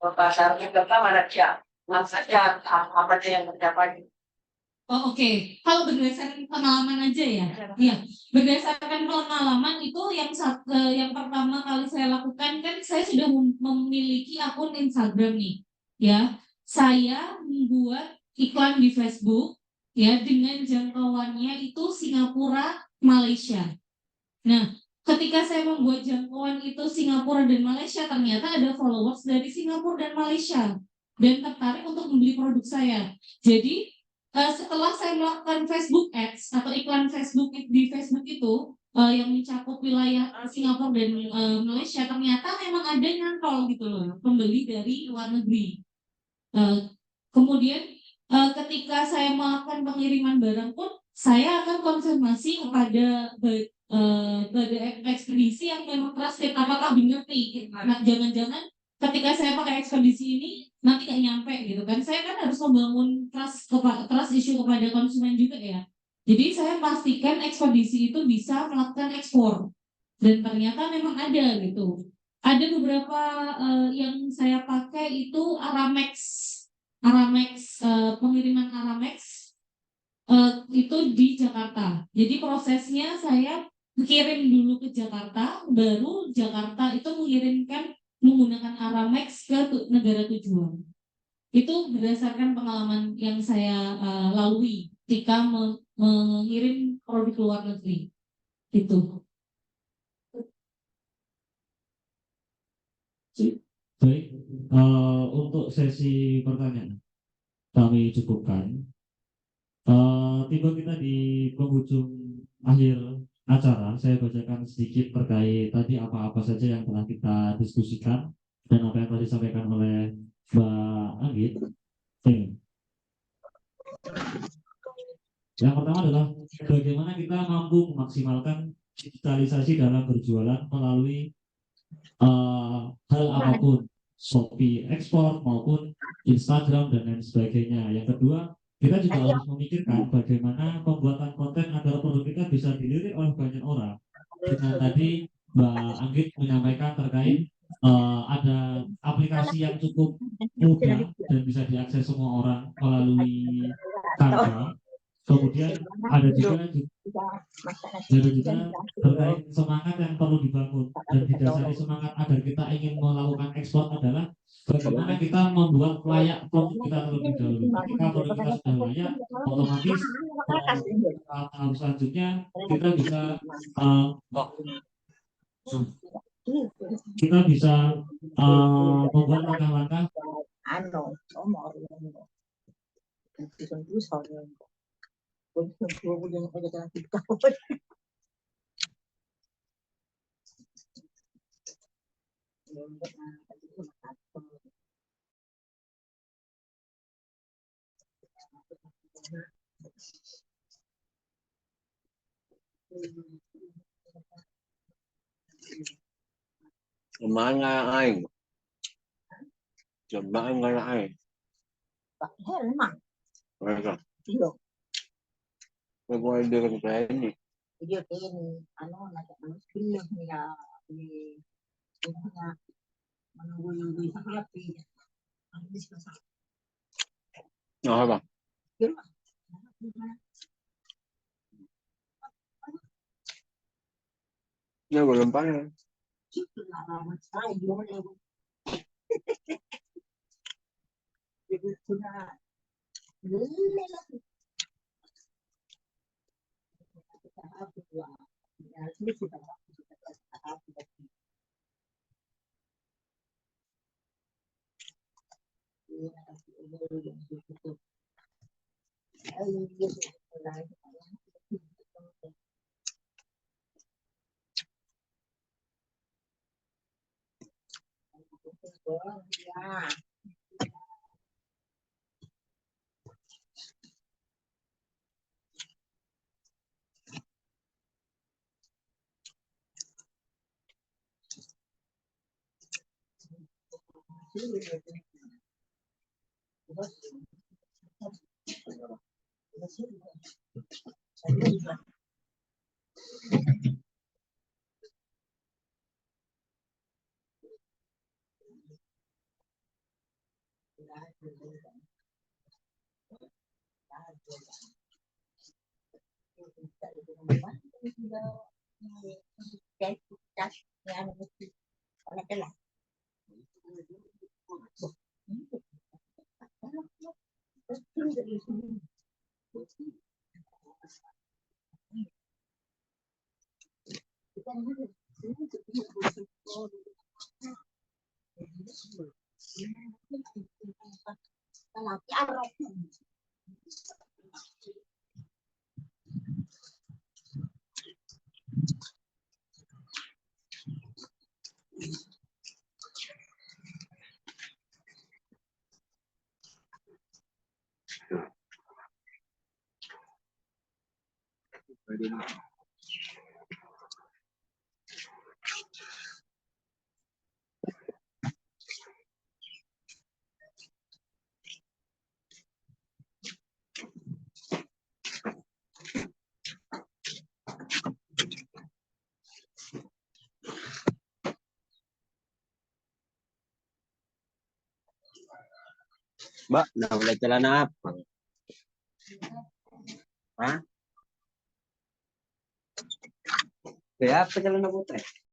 pasarnya pertama ada saja apa yang terdapat Oh, oke. Kalau berdasarkan pengalaman aja ya. Iya, berdasarkan pengalaman itu yang pertama kali saya lakukan kan saya sudah memiliki akun Instagram nih. Ya, saya membuat iklan di Facebook ya dengan jangkauannya itu Singapura, Malaysia. Nah, ketika saya membuat jangkauan itu Singapura dan Malaysia, ternyata ada followers dari Singapura dan Malaysia dan tertarik untuk membeli produk saya. Jadi setelah saya melakukan Facebook Ads atau iklan Facebook di Facebook itu yang mencakup wilayah Singapura dan Malaysia, ternyata memang ada nyantol gitu loh pembeli dari luar negeri. Eh, Kemudian ketika saya melakukan pengiriman barang pun saya akan konfirmasi kepada ekspedisi yang memang trusted apakah benar nih. Nah, jangan-jangan ketika saya pakai ekspedisi ini nanti nggak nyampe gitu kan. Saya kan harus membangun trust issue kepada konsumen juga ya. Jadi saya pastikan ekspedisi itu bisa melakukan ekspor dan ternyata memang ada gitu. Ada beberapa yang saya pakai itu Aramex, pengiriman Aramex itu di Jakarta. Jadi prosesnya saya kirim dulu ke Jakarta, baru Jakarta itu mengirimkan menggunakan Aramex ke negara tujuan. Itu berdasarkan pengalaman yang saya lalui ketika mengirim produk ke luar negeri. Itu. Baik, untuk sesi pertanyaan kami cukupkan. Tiba kita di penghujung akhir acara, saya bacakan sedikit terkait tadi apa-apa saja yang telah kita diskusikan dan apa yang tadi disampaikan oleh Mbak Anggit. Yang pertama adalah bagaimana kita mampu memaksimalkan digitalisasi dalam berjualan melalui hal apapun, Shopee ekspor maupun Instagram dan lain sebagainya. Yang kedua, kita juga harus memikirkan bagaimana pembuatan konten agar produk kita bisa dilirik oleh banyak orang. Dengan tadi Mbak Anggit menyampaikan terkait ada aplikasi yang cukup mudah dan bisa diakses semua orang melalui Canva. Kemudian ada juga terkait semangat yang perlu dibangun dan didasari semangat agar kita ingin melakukan ekspor adalah bagaimana kita membuat layak produk kita terlebih dahulu. Ketika produk kita sudah layak, otomatis tahap selanjutnya kita bisa uh, membuat langkah-langkah Mana aing? Coba enggak aing. Mereka. Gue dengan kayak ini. Oh, apa? Ya belum panen. Mbak, nah udah celana apa? Hah? Ya, apa celana putih?